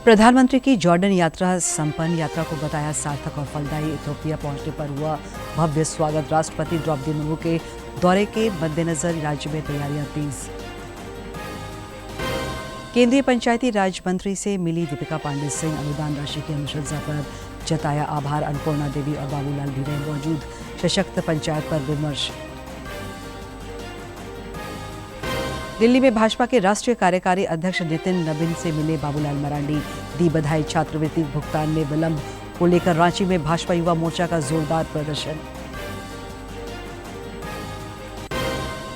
प्रधानमंत्री की जॉर्डन यात्रा संपन्न। यात्रा को बताया सार्थक और फलदायी। इथियोपिया पहुंचने पर हुआ भव्य स्वागत। राष्ट्रपति द्रौपदी मुर्मू के दौरे के मद्देनजर राज्य में तैयारियां तेज। केंद्रीय पंचायती राज मंत्री से मिली दीपिका पांडे सिंह। अनुदान राशि की अनुशंसा पर जताया आभार। अन्नपूर्णा देवी और बाबूलाल भी रहे मौजूद। सशक्त पंचायत पर विमर्श। दिल्ली में भाजपा के राष्ट्रीय कार्यकारी अध्यक्ष नितिन नबीन से मिले बाबूलाल मरांडी। दी बधाई। छात्रवृत्ति भुगतान में विलंब को लेकर रांची में भाजपा युवा मोर्चा का जोरदार प्रदर्शन।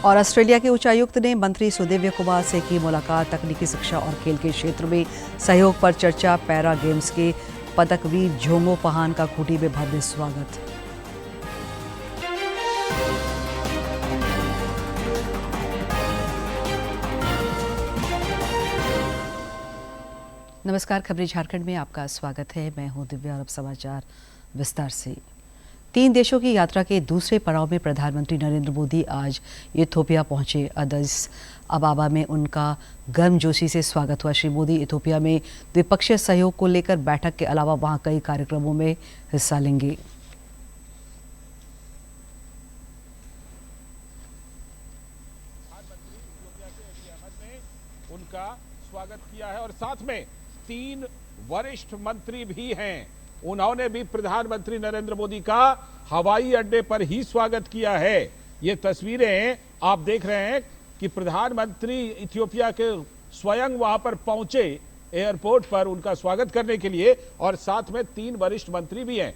और ऑस्ट्रेलिया के उच्चायुक्त ने मंत्री सुदेव्य कुमार से की मुलाकात। तकनीकी शिक्षा और खेल के क्षेत्र में सहयोग पर चर्चा। पैरा गेम्स के पदकवीर झोंगो पहान का खूंटी में भव्य स्वागत। नमस्कार, खबरें झारखंड में आपका स्वागत है। मैं हूं दिव्या और अब समाचार विस्तार से। 3 देशों की यात्रा के दूसरे पड़ाव में प्रधानमंत्री नरेंद्र मोदी आज इथियोपिया पहुंचे। अदिस अबाबा में उनका गर्मजोशी से स्वागत हुआ। श्री मोदी इथियोपिया में द्विपक्षीय सहयोग को लेकर बैठक के अलावा वहां कई कार्यक्रमों में हिस्सा लेंगे। उनका स्वागत किया है और साथ में 3 वरिष्ठ मंत्री भी हैं। उन्होंने भी प्रधानमंत्री नरेंद्र मोदी का हवाई अड्डे पर ही स्वागत किया है। ये तस्वीरें आप देख रहे हैं कि प्रधानमंत्री इथियोपिया के स्वयं वहां पर पहुंचे एयरपोर्ट पर उनका स्वागत करने के लिए, और साथ में 3 वरिष्ठ मंत्री भी हैं।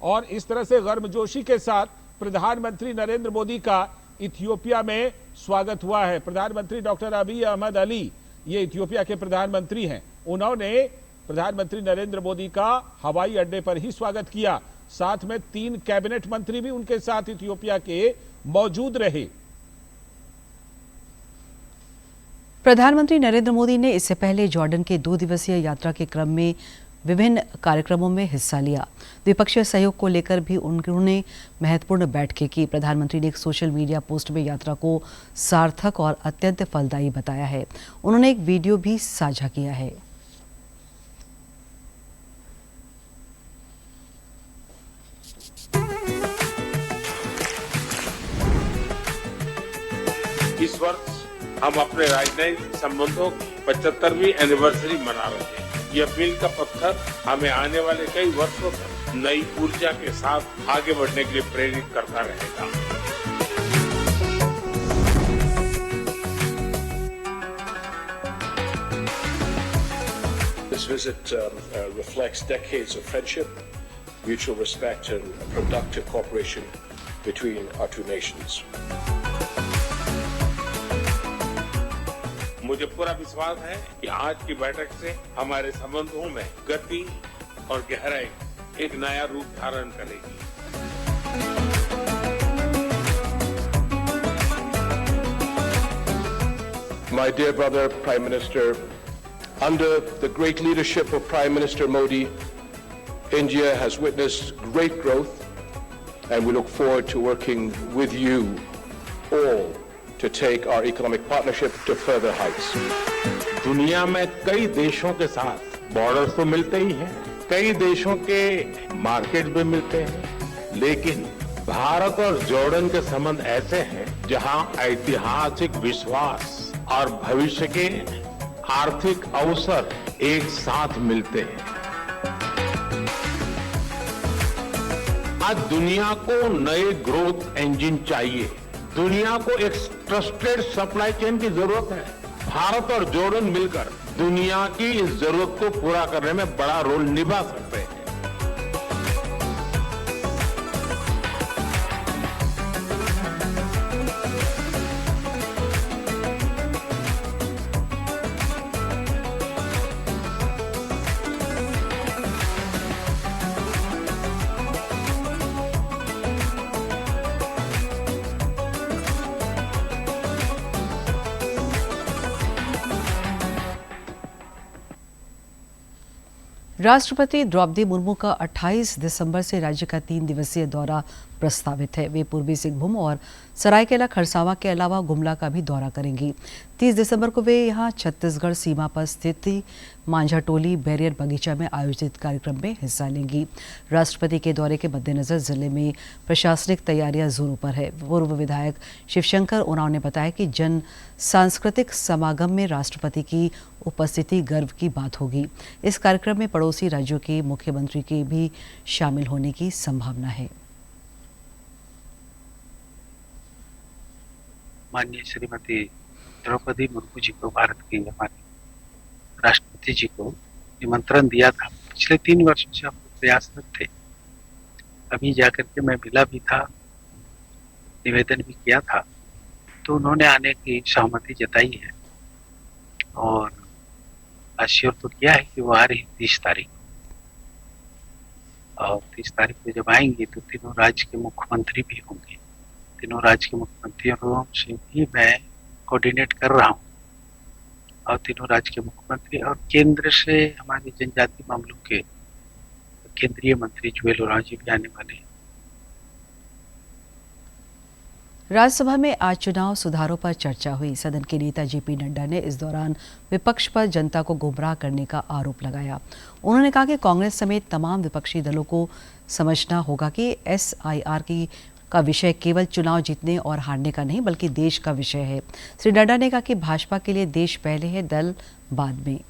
और इस तरह से गर्मजोशी के साथ प्रधानमंत्री नरेंद्र मोदी का इथियोपिया में स्वागत हुआ है। प्रधानमंत्री डॉक्टर अबी अहमद अली, ये इथियोपिया के प्रधानमंत्री हैं, उन्होंने प्रधानमंत्री नरेंद्र मोदी का हवाई अड्डे पर ही स्वागत किया। साथ में 3 कैबिनेट मंत्री भी उनके साथ इथियोपिया के मौजूद रहे। प्रधानमंत्री नरेंद्र मोदी ने इससे पहले जॉर्डन के 2 दिवसीय यात्रा के क्रम में विभिन्न कार्यक्रमों में हिस्सा लिया। द्विपक्षीय सहयोग को लेकर भी उन्होंने महत्वपूर्ण बैठकें की। प्रधानमंत्री ने एक सोशल मीडिया पोस्ट में यात्रा को सार्थक और अत्यंत फलदायी बताया है। उन्होंने एक वीडियो भी साझा किया है। इस वर्ष हम अपने राजनयिक संबंधों की 75वीं एनिवर्सरी मना रहे हैं। यह मील का पत्थर हमें आने वाले कई वर्षों तक नई ऊर्जा के साथ आगे बढ़ने के लिए प्रेरित करता रहेगा। This visit reflects decades of friendship, mutual respect and productive cooperation between our 2 nations. मुझे पूरा विश्वास है कि आज की बैठक से हमारे संबंधों में गति और गहराई एक नया रूप धारण करेगी। My dear brother, Prime Minister, under the great leadership of Prime Minister Modi, India has witnessed great growth, and we look forward to working with you all to take our economic partnership to further heights. दुनिया में कई देशों के साथ borders तो मिलते ही हैं, कई देशों के मार्केट भी मिलते हैं, लेकिन भारत और जॉर्डन के संबंध ऐसे हैं जहां ऐतिहासिक विश्वास और भविष्य के आर्थिक अवसर एक साथ मिलते हैं। आज दुनिया को नए ग्रोथ इंजन चाहिए। दुनिया को एक ट्रस्टेड सप्लाई चेन की जरूरत है। भारत और जॉर्डन मिलकर दुनिया की इस जरूरत को पूरा करने में बड़ा रोल निभा सकते हैं। राष्ट्रपति द्रौपदी मुर्मू का 28 दिसंबर से राज्य का 3 दिवसीय दौरा प्रस्तावित है। वे पूर्वी सिंहभूम और सरायकेला खरसावां के अलावा गुमला का भी दौरा करेंगी। 30 दिसंबर को वे यहां छत्तीसगढ़ सीमा पर स्थित मांझाटोली बैरियर बगीचा में आयोजित कार्यक्रम में हिस्सा लेंगी। राष्ट्रपति के दौरे के मद्देनजर जिले में प्रशासनिक तैयारियां जोरों पर है। पूर्व विधायक शिवशंकर उरांव ने बताया कि जन सांस्कृतिक समागम में राष्ट्रपति की उपस्थिति गर्व की बात होगी। इस कार्यक्रम में पड़ोसी राज्यों के मुख्यमंत्री के भी शामिल होने की संभावना है। माननीय श्रीमती द्रौपदी मुर्मू जी को, भारत के हमारे राष्ट्रपति जी को निमंत्रण दिया था। पिछले 3 वर्षों से हम प्रयासरत थे। अभी जाकर के मैं मिला भी था, निवेदन भी किया था, तो उन्होंने आने की सहमति जताई है और आश्योर तो किया है कि वो आ रही 30 तारीख और 30 तारीख को जब आएंगे तो तीनों राज्य के मुख्यमंत्री भी होंगे। तीनों राज्य के मुख्यमंत्रियों से भी मैं कोऑर्डिनेट कर रहा हूँ और तीनों राज्य के मुख्यमंत्री और केंद्र से हमारे जनजातीय मामलों के केंद्रीय मंत्री जुएल ओरांव जी भी आने वाले हैं। राज्यसभा में आज चुनाव सुधारों पर चर्चा हुई। सदन के नेता जेपी नड्डा ने इस दौरान विपक्ष पर जनता को गुमराह करने का आरोप लगाया। उन्होंने कहा कि कांग्रेस समेत तमाम विपक्षी दलों को समझना होगा कि SIR का विषय केवल चुनाव जीतने और हारने का नहीं बल्कि देश का विषय है। श्री नड्डा ने कहा कि भाजपा के लिए देश पहले है, दल बाद में।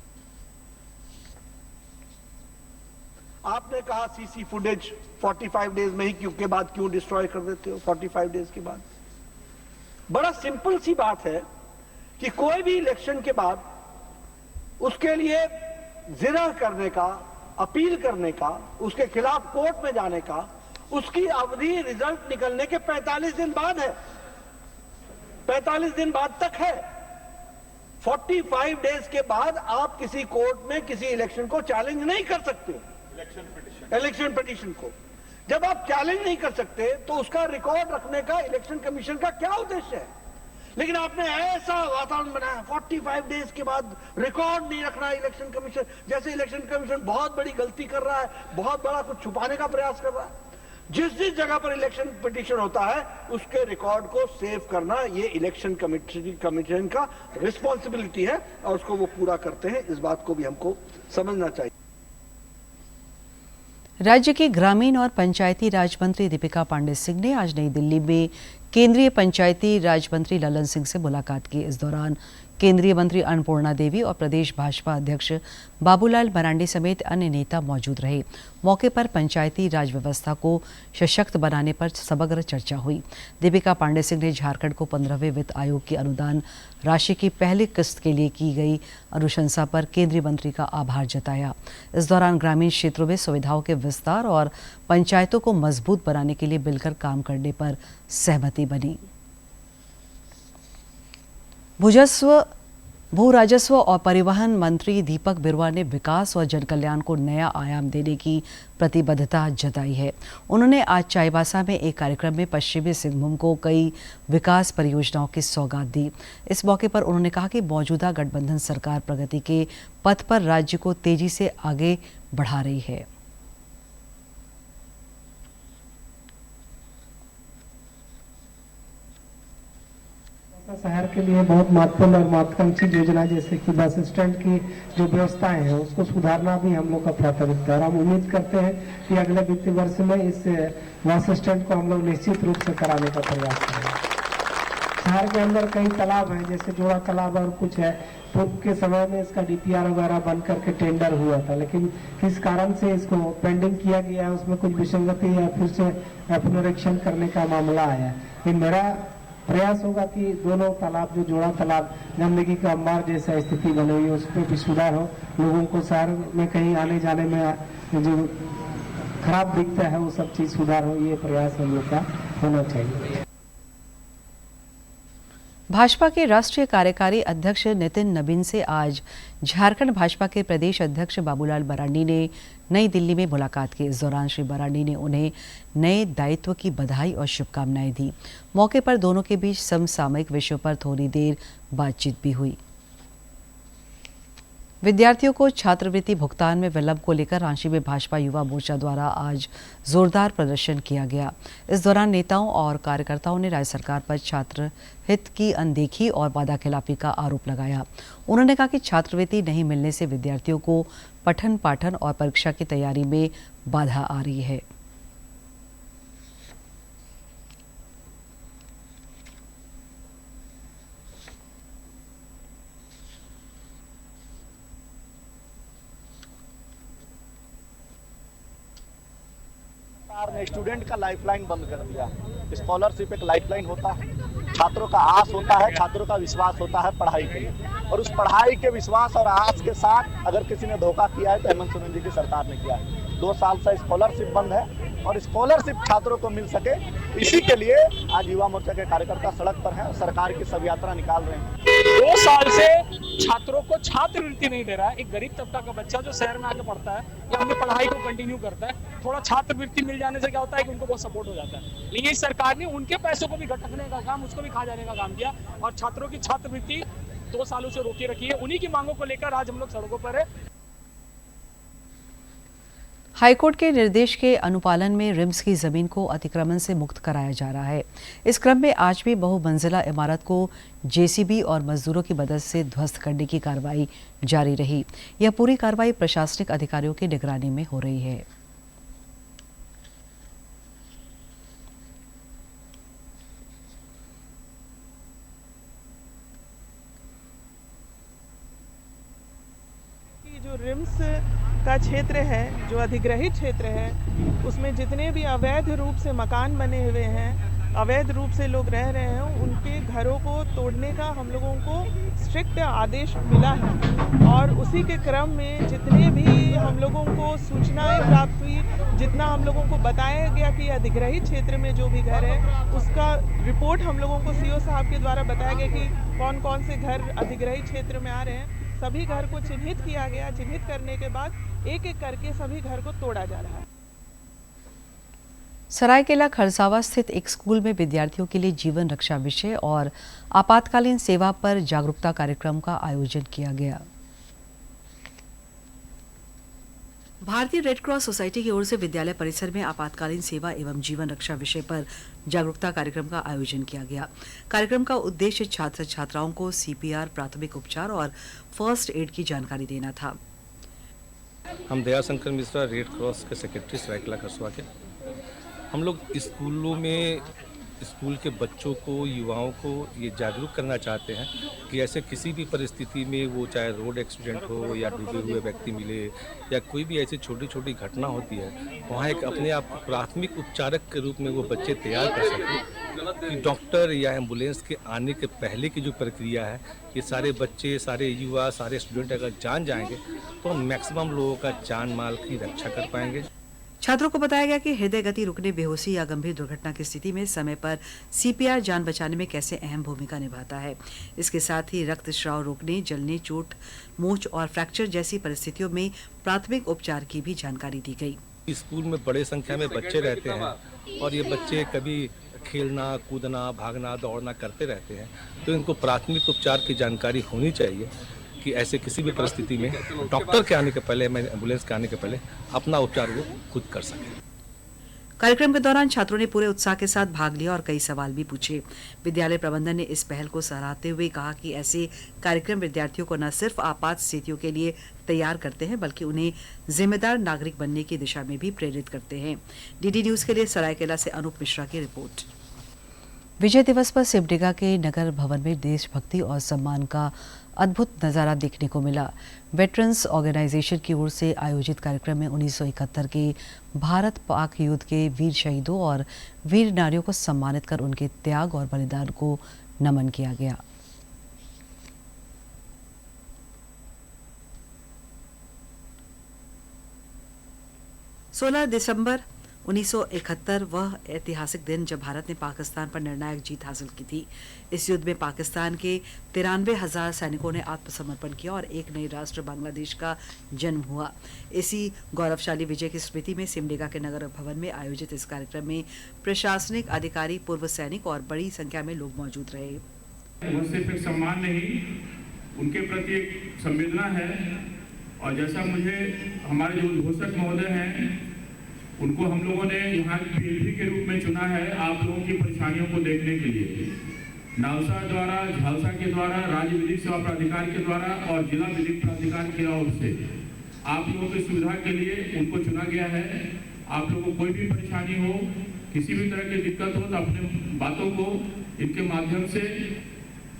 आपने कहा सीसी फुटेज 45 डेज में ही के बाद क्यों डिस्ट्रॉय कर देते हो? 45 डेज के बाद बड़ा सिंपल सी बात है कि कोई भी इलेक्शन के बाद उसके लिए जिरह करने का, अपील करने का, उसके खिलाफ कोर्ट में जाने का, उसकी अवधि रिजल्ट निकलने के 45 दिन बाद है। 45 दिन बाद तक है। 45 डेज के बाद आप किसी कोर्ट में किसी इलेक्शन को चैलेंज नहीं कर सकते। इलेक्शन पिटीशन को जब आप चैलेंज नहीं कर सकते तो उसका रिकॉर्ड रखने का इलेक्शन कमीशन का क्या उद्देश्य है? लेकिन आपने ऐसा वातावरण बनाया 45 डेज के बाद रिकॉर्ड नहीं रखना इलेक्शन कमीशन, जैसे इलेक्शन कमीशन बहुत बड़ी गलती कर रहा है, बहुत बड़ा कुछ छुपाने का प्रयास कर रहा है। जिस जगह पर इलेक्शन पिटीशन होता है उसके रिकॉर्ड को सेव करना ये इलेक्शन कमीशन का रिस्पॉन्सिबिलिटी है और उसको वो पूरा करते हैं। इस बात को भी हमको समझना चाहिए। राज्य की ग्रामीण और पंचायती राज मंत्री दीपिका पांडे सिंह ने आज नई दिल्ली में केंद्रीय पंचायती राज मंत्री ललन सिंह से मुलाकात की। इस दौरान केंद्रीय मंत्री अन्नपूर्णा देवी और प्रदेश भाजपा अध्यक्ष बाबूलाल मरांडी समेत अन्य नेता मौजूद रहे। मौके पर पंचायती राज व्यवस्था को सशक्त बनाने पर समग्र चर्चा हुई। दीपिका पांडे सिंह ने झारखंड को 15वें वित्त आयोग की अनुदान राशि की पहली किस्त के लिए की गई अनुशंसा पर केंद्रीय मंत्री का आभार जताया। इस दौरान ग्रामीण क्षेत्रों में सुविधाओं के विस्तार और पंचायतों को मजबूत बनाने के लिए मिलकर काम करने पर सहमति बनी। भू राजस्व और परिवहन मंत्री दीपक बिरुवा ने विकास और जनकल्याण को नया आयाम देने की प्रतिबद्धता जताई है। उन्होंने आज चाईबासा में एक कार्यक्रम में पश्चिमी सिंहभूम को कई विकास परियोजनाओं की सौगात दी। इस मौके पर उन्होंने कहा कि मौजूदा गठबंधन सरकार प्रगति के पथ पर राज्य को तेजी से आगे बढ़ा रही है। शहर के लिए बहुत महत्वपूर्ण और महत्वाकांक्षी योजना जैसे कि बस स्टैंड की जो व्यवस्थाएं हैं उसको सुधारना भी हम लोग का प्राथमिकता है। हम उम्मीद करते हैं कि अगले वित्तीय वर्ष में इस बस स्टैंड को हम लोग निश्चित रूप से कराने का प्रयास करेंगे। शहर के अंदर कई तालाब हैं, जैसे जोड़ा तालाब और कुछ है, पूर्व के समय में इसका DPR वगैरह बन करके टेंडर हुआ था, लेकिन किस कारण से इसको पेंडिंग किया गया है, उसमें कुछ विसंगति या फिर से पुनरीक्षण करने का मामला आया है। लेकिन मेरा प्रयास होगा कि दोनों तालाब, जो जोड़ा तालाब गंदगी का अंबार जैसा स्थिति बनी हुई है, उस पर भी सुधार हो। लोगों को शहर में कहीं आने जाने में जो खराब दिखता है वो सब चीज सुधार हो, ये प्रयास हम लोग का होना चाहिए। भाजपा के राष्ट्रीय कार्यकारी अध्यक्ष नितिन नबीन से आज झारखंड भाजपा के प्रदेश अध्यक्ष बाबूलाल मरांडी ने नई दिल्ली में मुलाकात की। इस दौरान श्री मरांडी ने उन्हें नए दायित्व की बधाई और शुभकामनाएं दी। मौके पर दोनों के बीच समसामयिक विषयों पर थोड़ी देर बातचीत भी हुई। विद्यार्थियों को छात्रवृत्ति भुगतान में विलंब को लेकर रांची में भाजपा युवा मोर्चा द्वारा आज जोरदार प्रदर्शन किया गया। इस दौरान नेताओं और कार्यकर्ताओं ने राज्य सरकार पर छात्र हित की अनदेखी और वादाखिलाफी का आरोप लगाया। उन्होंने कहा कि छात्रवृत्ति नहीं मिलने से विद्यार्थियों को पठन पाठन और परीक्षा की तैयारी में बाधा आ रही है। सरकार ने स्टूडेंट का लाइफलाइन बंद कर दिया। स्कॉलरशिप एक लाइफलाइन होता है, छात्रों का आस होता है, छात्रों का विश्वास होता है पढ़ाई के लिए, और उस पढ़ाई के विश्वास और आस के साथ अगर किसी ने धोखा किया है तो हेमंत सोरेन जी की सरकार ने किया है। 2 साल से स्कॉलरशिप बंद है और स्कॉलरशिप छात्रों को मिल सके, इसी के लिए आज युवा मोर्चा के कार्यकर्ता सड़क पर हैं और सरकार की सब यात्रा निकाल रहे हैं। 2 साल से छात्रों को छात्रवृत्ति नहीं दे रहा है। एक गरीब तबका का बच्चा जो शहर में आके पढ़ता है या अपनी पढ़ाई को कंटिन्यू करता है, थोड़ा छात्रवृत्ति मिल जाने से क्या होता है कि उनको बहुत सपोर्ट हो जाता है। लेकिन इस सरकार ने उनके पैसों को भी गटकने का काम, उसको भी खा जाने का काम किया और छात्रों की छात्रवृत्ति 2 सालों से रोके रखी है। उन्हीं की मांगों को लेकर आज हम लोग सड़कों पर है। हाईकोर्ट के निर्देश के अनुपालन में रिम्स की जमीन को अतिक्रमण से मुक्त कराया जा रहा है। इस क्रम में आज भी बहुमंजिला इमारत को जेसीबी और मजदूरों की मदद से ध्वस्त करने की कार्रवाई जारी रही। यह पूरी कार्रवाई प्रशासनिक अधिकारियों की निगरानी में हो रही है। जो रिम्स का क्षेत्र है, जो अधिग्रहित क्षेत्र है, उसमें जितने भी अवैध रूप से मकान बने हुए हैं, अवैध रूप से लोग रह रहे हैं, उनके घरों को तोड़ने का हम लोगों को स्ट्रिक्ट आदेश मिला है। और उसी के क्रम में जितने भी हम लोगों को सूचनाएं प्राप्त हुई, जितना हम लोगों को बताया गया कि अधिग्रहित क्षेत्र में जो भी घर है उसका रिपोर्ट हम लोगों को सीओ साहब के द्वारा बताया गया कि कौन कौन से घर अधिग्रहित क्षेत्र में आ रहे हैं। सभी घर को चिन्हित किया गया। चिन्हित करने के बाद एक एक करके सभी घर को तोड़ा जा रहा है। सरायकेला खरसावा स्थित एक स्कूल में विद्यार्थियों के लिए जीवन रक्षा विषय और आपातकालीन सेवा पर जागरूकता कार्यक्रम का आयोजन किया गया। भारतीय रेड क्रॉस सोसाइटी की ओर से विद्यालय परिसर में आपातकालीन सेवा एवं जीवन रक्षा विषय पर जागरूकता कार्यक्रम का आयोजन किया गया। कार्यक्रम का उद्देश्य छात्र छात्राओं को सीपीआर, प्राथमिक उपचार और फर्स्ट एड की जानकारी देना था। हम दयाशंकर मिश्रा, रेड क्रॉस के सेक्रेटरी सरायकेला खरसावा के। हम लोग स्कूलों में स्कूल के बच्चों को, युवाओं को ये जागरूक करना चाहते हैं कि ऐसे किसी भी परिस्थिति में, वो चाहे रोड एक्सीडेंट हो या डूबे हुए व्यक्ति मिले या कोई भी ऐसी छोटी छोटी घटना होती है, वहाँ एक अपने आप को प्राथमिक उपचारक के रूप में वो बच्चे तैयार कर सकें कि डॉक्टर या एम्बुलेंस के आने के पहले की जो प्रक्रिया है, ये सारे बच्चे, सारे युवा, सारे स्टूडेंट अगर जान जाएंगे तो हम मैक्सिमम लोगों का जान माल की रक्षा कर पाएंगे। छात्रों को बताया गया कि हृदय गति रुकने, बेहोशी या गंभीर दुर्घटना की स्थिति में समय पर सीपीआर जान बचाने में कैसे अहम भूमिका निभाता है। इसके साथ ही रक्तस्राव रोकने, जलने, चोट, मोच और फ्रैक्चर जैसी परिस्थितियों में प्राथमिक उपचार की भी जानकारी दी गई। स्कूल में बड़े संख्या में बच्चे रहते हैं और ये बच्चे कभी खेलना, कूदना, भागना, दौड़ना करते रहते हैं, तो इनको प्राथमिक उपचार की जानकारी होनी चाहिए कि ऐसे किसी भी परिस्थिति में डॉक्टर के आने के पहले, एम्बुलेंस के आने के पहले अपना उपचार वो खुद कर सकें। कार्यक्रम के दौरान छात्रों ने पूरे उत्साह के साथ भाग लिया और कई सवाल भी पूछे। विद्यालय प्रबंधन ने इस पहल को सराहते हुए कहा कि ऐसे कार्यक्रम विद्यार्थियों को न सिर्फ आपात स्थितियों के लिए तैयार करते हैं, बल्कि उन्हें जिम्मेदार नागरिक बनने की दिशा में भी प्रेरित करते हैं। डीडी न्यूज के लिए सरायकेला से अनूप मिश्रा की रिपोर्ट। विजय दिवस पर सिमडेगा के नगर भवन में देशभक्ति और सम्मान का अद्भुत नज़ारा देखने को मिला। वेटरन्स ऑर्गेनाइजेशन की ओर से आयोजित कार्यक्रम में 1971 के भारत पाक युद्ध के वीर शहीदों और वीर नारियों को सम्मानित कर उनके त्याग और बलिदान को नमन किया गया। सोलह दिसंबर 1971 वह ऐतिहासिक दिन जब भारत ने पाकिस्तान पर निर्णायक जीत हासिल की थी। इस युद्ध में पाकिस्तान के 93,000 सैनिकों ने आत्मसमर्पण किया और एक नई राष्ट्र बांग्लादेश का जन्म हुआ। इसी गौरवशाली विजय की स्मृति में सिमडेगा के नगर भवन में आयोजित इस कार्यक्रम में प्रशासनिक अधिकारी, पूर्व सैनिक और बड़ी संख्या में लोग मौजूद रहे। वो सिर्फ एक सम्मान नहीं, उनके प्रति एक संवेदना है और जैसा मुझे हमारे जो उद्घोषक महोदय हैं उनको हम लोगों ने यहाँ पीएलपी के रूप में चुना है आप लोगों की परेशानियों को देखने के लिए। नालसा द्वारा, झालसा के द्वारा, राज्य विधिक सेवा प्राधिकार के द्वारा और जिला विधिक प्राधिकार की ओर से आप लोगों की सुविधा के लिए उनको चुना गया है। आप लोगों को कोई भी परेशानी हो, किसी भी तरह की दिक्कत हो तो अपने बातों को इनके माध्यम से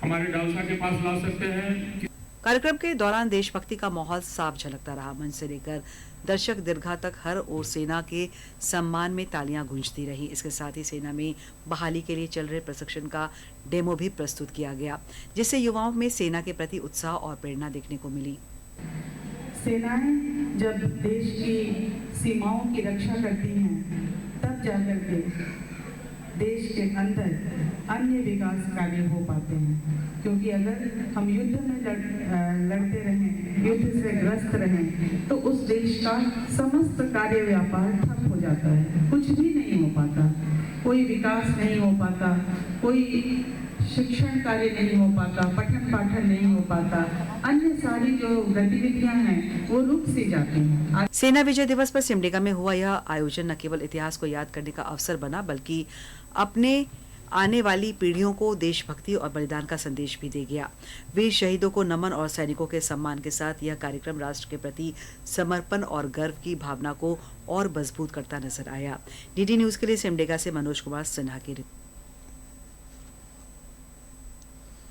हमारे डालसा के पास ला सकते हैं। कार्यक्रम के दौरान देशभक्ति का माहौल साफ झलकता रहा। मंच से लेकर दर्शक दीर्घा तक हर ओर सेना के सम्मान में तालियां गूंजती रहीं। इसके साथ ही सेना में बहाली के लिए चल रहे प्रशिक्षण का डेमो भी प्रस्तुत किया गया, जिससे युवाओं में सेना के प्रति उत्साह और प्रेरणा देखने को मिली। सेनाएं जब देश की सीमाओं की रक्षा करती हैं, तब जाकर के देश के अंदर अन्य विकास कार्य हो पाते हैं। क्योंकि अगर हम युद्ध में लड़ते रहें, युद्ध से ग्रस्त रहें, तो उस देश का समस्त कार्य व्यापार ठप हो जाता है, कुछ भी नहीं हो पाता, कोई विकास नहीं हो पाता, कोई शिक्षण कार्य नहीं हो पाता, पठन पाठन नहीं हो पाता, अन्य सारी जो गतिविधियां हैं वो रुक सी जाती हैं। सेना विजय दिवस पर सिमडेगा में हुआ यह आयोजन न केवल इतिहास को याद करने का अवसर बना, बल्कि अपने आने वाली पीढ़ियों को देशभक्ति और बलिदान का संदेश भी दे गया। वीर शहीदों को नमन और सैनिकों के सम्मान के साथ यह कार्यक्रम राष्ट्र के प्रति समर्पण और गर्व की भावना को और मजबूत करता नजर आया। डीडी न्यूज के लिए सिमडेगा से मनोज कुमार सिन्हा की रिपोर्ट।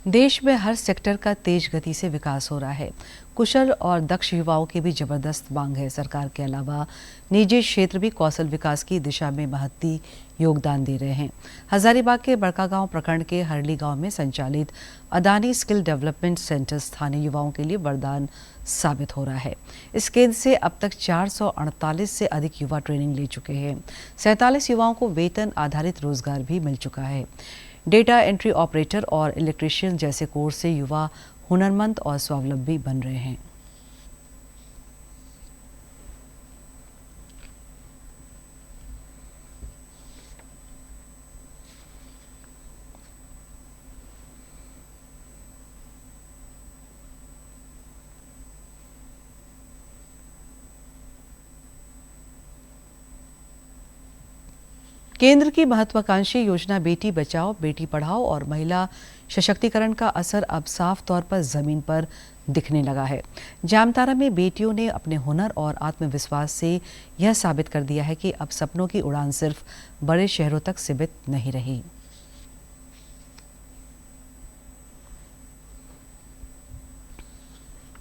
देश में हर सेक्टर का तेज गति से विकास हो रहा है। कुशल और दक्ष युवाओं की भी जबरदस्त मांग है। सरकार के अलावा निजी क्षेत्र भी कौशल विकास की दिशा में महत्वपूर्ण योगदान दे रहे हैं। हजारीबाग के बड़कागांव प्रखंड के हरली गांव में संचालित अदानी स्किल डेवलपमेंट सेंटर स्थानीय युवाओं के लिए वरदान साबित हो रहा है। इस केंद्र से अब तक 448 से अधिक युवा ट्रेनिंग ले चुके हैं। 47 युवाओं को वेतन आधारित रोजगार भी मिल चुका है। डेटा एंट्री ऑपरेटर और इलेक्ट्रीशियन जैसे कोर्स से युवा हुनरमंद और स्वावलंबी बन रहे हैं। केंद्र की महत्वाकांक्षी योजना बेटी बचाओ बेटी पढ़ाओ और महिला सशक्तिकरण का असर अब साफ तौर पर जमीन पर दिखने लगा है। जामताड़ा में बेटियों ने अपने हुनर और आत्मविश्वास से यह साबित कर दिया है कि अब सपनों की उड़ान सिर्फ बड़े शहरों तक सीमित नहीं रही।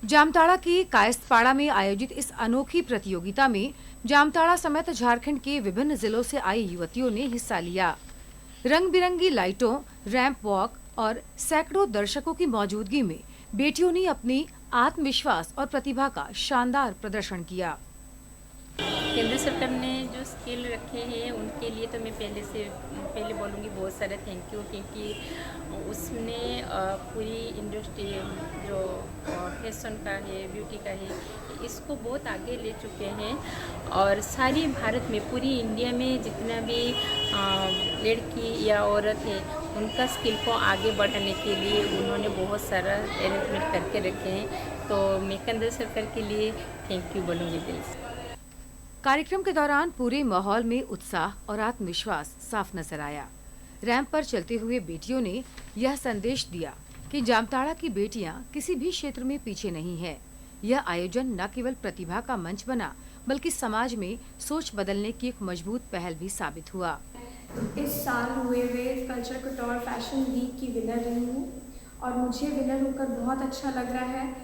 जामताड़ा की कायस्थपाड़ा में आयोजित इस अनोखी प्रतियोगिता में जामताड़ा समेत झारखंड के विभिन्न जिलों से आई युवतियों ने हिस्सा लिया। रंग बिरंगी लाइटों, रैंप वॉक और सैकड़ों दर्शकों की मौजूदगी में बेटियों ने अपनी आत्मविश्वास और प्रतिभा का शानदार प्रदर्शन किया। केंद्र सरकार ने जो स्किल रखे हैं उनके लिए तो मैं पहले बोलूँगी बहुत सारे थैंक यू, क्योंकि उसने पूरी इंडस्ट्री जो फैशन का है, ब्यूटी का है, इसको बहुत आगे ले चुके हैं। और सारी भारत में, पूरी इंडिया में जितना भी लड़की या औरत है उनका स्किल को आगे बढ़ाने के लिए उन्होंने बहुत सारा अरेंजमेंट करके रखे हैं। तो मैं केंद्र सरकार के लिए थैंक यू बोलूँगी दिल से। कार्यक्रम के दौरान पूरे माहौल में उत्साह और आत्मविश्वास साफ नजर आया। रैंप पर चलते हुए बेटियों ने यह संदेश दिया कि जामताड़ा की बेटियां किसी भी क्षेत्र में पीछे नहीं है। यह आयोजन न केवल प्रतिभा का मंच बना, बल्कि समाज में सोच बदलने की एक मजबूत पहल भी साबित हुआ। इस साल हुए कल्चर कटोर फैशन वीक की विनर रही हूँ और मुझे विनर होकर बहुत अच्छा लग रहा है।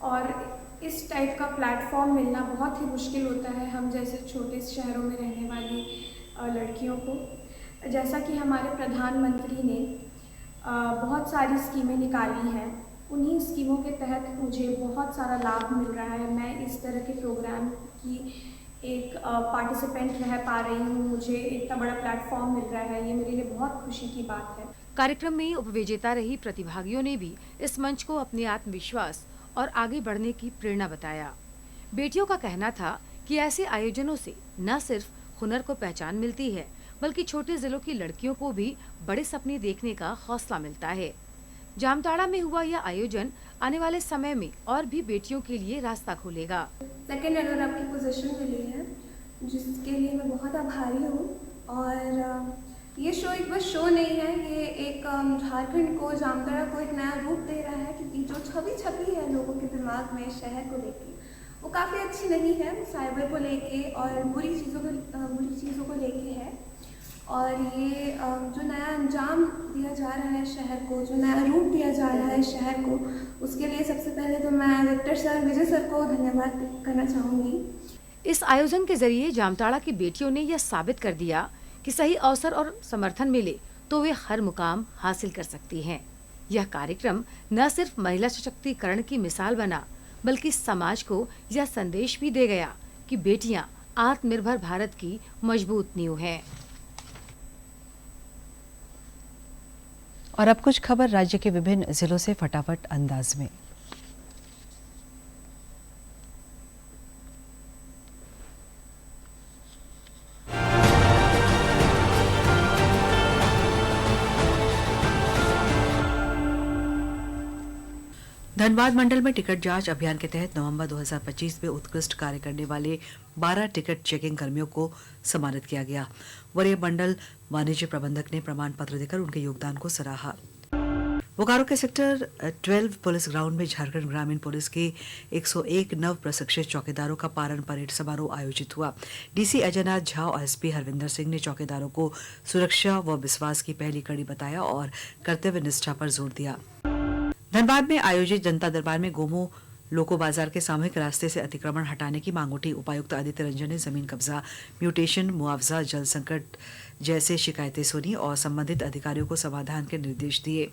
और इस टाइप का प्लेटफॉर्म मिलना बहुत ही मुश्किल होता है हम जैसे छोटे शहरों में रहने वाली लड़कियों को। जैसा कि हमारे प्रधानमंत्री ने बहुत सारी स्कीमें निकाली हैं, उन्हीं स्कीमों के तहत मुझे बहुत सारा लाभ मिल रहा है। मैं इस तरह के प्रोग्राम की एक पार्टिसिपेंट रह पा रही हूँ, मुझे इतना बड़ा प्लेटफॉर्म मिल रहा है, ये मेरे लिए बहुत खुशी की बात है। कार्यक्रम में उपविजेता रही प्रतिभागियों ने भी इस मंच को अपने आत्मविश्वास और आगे बढ़ने की प्रेरणा बताया। बेटियों का कहना था कि ऐसे आयोजनों से न सिर्फ हुनर को पहचान मिलती है, बल्कि छोटे जिलों की लड़कियों को भी बड़े सपने देखने का हौसला मिलता है। जामताड़ा में हुआ यह आयोजन आने वाले समय में और भी बेटियों के लिए रास्ता खोलेगा। सेकेंड रनर अप की पोजीशन मिली है, जिसके लिए मैं बहुत आभारी हूँ। और ये शो एक बस शो नहीं है, ये एक झारखंड को, जामताड़ा को एक नया रूप दे रहा है, क्योंकि जो छवि छपी है लोगों के दिमाग में शहर को लेके वो काफ़ी अच्छी नहीं है। साइबर को लेके और बुरी चीज़ों को लेके है। और ये जो नया अंजाम दिया जा रहा है शहर को, जो नया रूप दिया जा रहा है शहर को, उसके लिए सबसे पहले तो मैं डायरेक्टर सर विजय सर को धन्यवाद करना चाहूँगी। इस आयोजन के जरिए जामताड़ा की बेटियों ने यह साबित कर दिया कि सही अवसर और समर्थन मिले तो वे हर मुकाम हासिल कर सकती हैं। यह कार्यक्रम न सिर्फ महिला सशक्तिकरण की मिसाल बना, बल्कि समाज को यह संदेश भी दे गया कि बेटियां आत्मनिर्भर भारत की मजबूत नींव हैं। और अब कुछ खबर राज्य के विभिन्न जिलों से फटाफट अंदाज में। धनबाद मंडल में टिकट जांच अभियान के तहत नवंबर 2025 में उत्कृष्ट कार्य करने वाले 12 टिकट चेकिंग कर्मियों को सम्मानित किया गया। वरीय मंडल वाणिज्य प्रबंधक ने प्रमाण पत्र देकर उनके योगदान को सराहा। बोकारो के सेक्टर 12 पुलिस ग्राउंड में झारखंड ग्रामीण पुलिस के 101 नव प्रशिक्षित चौकीदारों का पारण परेड समारोह आयोजित हुआ। डीसी अजयनाथ झा और एसपी हरविंदर सिंह ने चौकीदारों को सुरक्षा व विश्वास की पहली कड़ी बताया और कर्तव्य निष्ठा पर जोर दिया। धनबाद में आयोजित जनता दरबार में गोमो लोको बाजार के सामूहिक रास्ते से अतिक्रमण हटाने की मांग उठी। उपायुक्त आदित्य रंजन ने जमीन कब्जा, म्यूटेशन, मुआवजा, जल संकट जैसे शिकायतें सुनी और संबंधित अधिकारियों को समाधान के निर्देश दिए।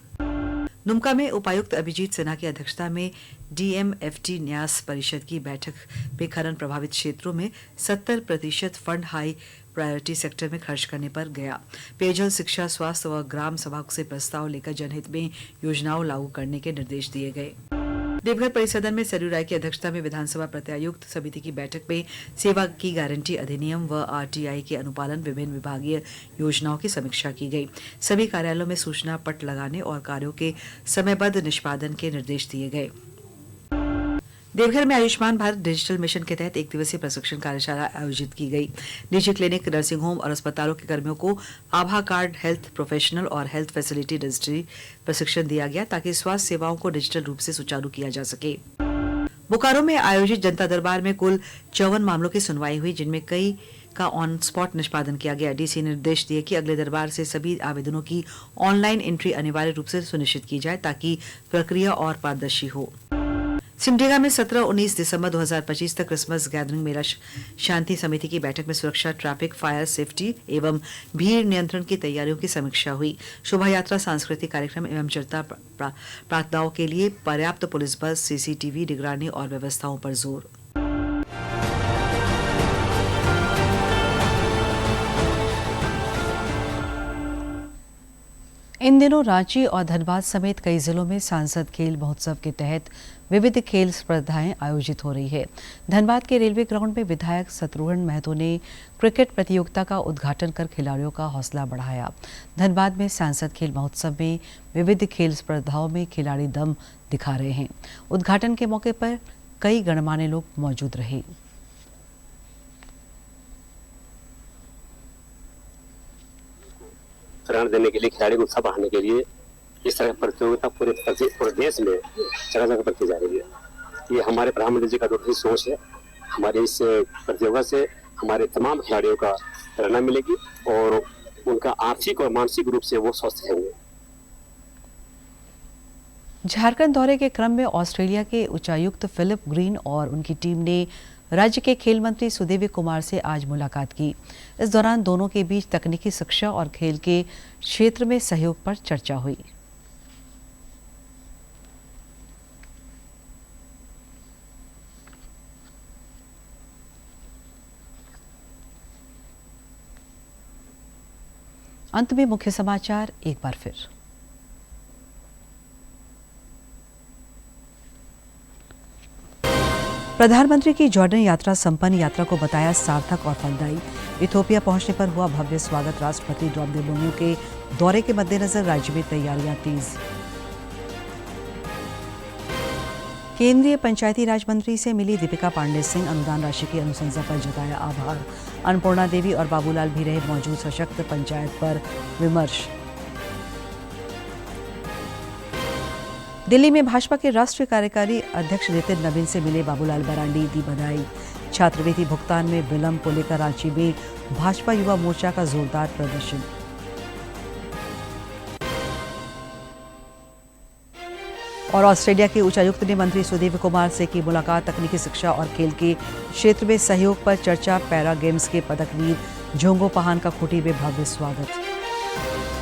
दुमका में उपायुक्त अभिजीत सिन्हा की अध्यक्षता में डीएमएफटी न्यास परिषद की बैठक में खनन प्रभावित क्षेत्रों में 70% फंड हाई प्रायोरिटी सेक्टर में खर्च करने पर गया। पेयजल, शिक्षा, स्वास्थ्य व ग्राम सभा से प्रस्ताव लेकर जनहित में योजनाओं लागू करने के निर्देश दिए गए। देवघर परिसदन में सरयू राय की अध्यक्षता में विधानसभा प्रत्यायुक्त समिति की बैठक में सेवा की गारंटी अधिनियम व आरटीआई के अनुपालन, विभिन्न विभागीय योजनाओं की समीक्षा की गई। सभी कार्यालयों में सूचना पट लगाने और कार्यों के समयबद्ध निष्पादन के निर्देश दिए गए। देवघर में आयुष्मान भारत डिजिटल मिशन के तहत 1 दिवसीय प्रशिक्षण कार्यशाला आयोजित की गई। निजी क्लिनिक, नर्सिंग होम और अस्पतालों के कर्मियों को आभा कार्ड, हेल्थ प्रोफेशनल और हेल्थ फैसिलिटी रजिस्ट्री प्रशिक्षण दिया गया ताकि स्वास्थ्य सेवाओं को डिजिटल रूप से सुचारू किया जा सके। बोकारो में आयोजित जनता दरबार में कुल 54 मामलों की सुनवाई हुई, जिनमें कई का ऑन स्पॉट निष्पादन किया गया। डीसी ने निर्देश दिए कि अगले दरबार से सभी आवेदनों की ऑनलाइन एंट्री अनिवार्य रूप से सुनिश्चित की जाए ताकि प्रक्रिया और पारदर्शी हो। सिमडेगा में 17-19 दिसंबर 2025 तक क्रिसमस गैदरिंग मेला शांति समिति की बैठक में सुरक्षा, ट्रैफिक, फायर सेफ्टी एवं भीड़ नियंत्रण की तैयारियों की समीक्षा हुई। शोभा यात्रा, सांस्कृतिक कार्यक्रम एवं चलता प्रार्थनाओं के लिए पर्याप्त पुलिस बस, सीसीटीवी, निगरानी और व्यवस्थाओं पर जोर। इन दिनों रांची और धनबाद समेत कई जिलों में सांसद खेल महोत्सव के तहत विविध खेल स्पर्धाएं आयोजित हो रही है। धनबाद के रेलवे ग्राउंड में विधायक शत्रुघ्न महतो ने क्रिकेट प्रतियोगिता का उद्घाटन कर खिलाड़ियों का हौसला बढ़ाया। धनबाद में सांसद खेल महोत्सव में विविध खेल स्पर्धाओं में खिलाड़ी दम दिखा रहे हैं। उद्घाटन के मौके पर कई गणमान्य लोग मौजूद रहे। प्रेरणा देने के लिए, खिलाड़ी को उत्साह बढ़ाने के लिए इस तरह की प्रतियोगिता पूरे देश में जगह जगह बढ़ती जा रही है। ये हमारे प्रधानमंत्री जी का दूरदर्शी सोच है। हमारे इस प्रतियोगिता से हमारे तमाम खिलाड़ियों का प्रेरणा मिलेगी और उनका आर्थिक और मानसिक रूप से वो स्वस्थ रहेंगे। झारखंड दौरे के क्रम में ऑस्ट्रेलिया के उच्चायुक्त फिलिप ग्रीन और उनकी टीम ने राज्य के खेल मंत्री सुदेवी कुमार से आज मुलाकात की। इस दौरान दोनों के बीच तकनीकी शिक्षा और खेल के क्षेत्र में सहयोग पर चर्चा हुई। अंत में मुख्य समाचार एक बार फिर। प्रधानमंत्री की जॉर्डन यात्रा संपन्न, यात्रा को बताया सार्थक और फलदायी। इथियोपिया पहुंचने पर हुआ भव्य स्वागत। राष्ट्रपति द्रौपदी मुर्मू के दौरे के मद्देनजर राज्य में तैयारियां तेज। केंद्रीय पंचायती राज मंत्री से मिली दीपिका पांडे सिंह, अनुदान राशि की अनुशंसा पर जताया आभार। अन्नपूर्णा देवी और बाबूलाल भी रहे मौजूद, सशक्त पंचायत पर विमर्श। दिल्ली में भाजपा के राष्ट्रीय कार्यकारी अध्यक्ष नितिन नवीन से मिले बाबूलाल मरांडी, दी बधाई। छात्रवृत्ति भुगतान में विलंब को लेकर रांची में भाजपा युवा मोर्चा का जोरदार प्रदर्शन। और ऑस्ट्रेलिया के उच्चायुक्त ने मंत्री सुदेव कुमार से की मुलाकात, तकनीकी शिक्षा और खेल के क्षेत्र में सहयोग पर चर्चा। पैरा गेम्स के पदकवीर झोंगो पहान का खूंटी में भव्य स्वागत।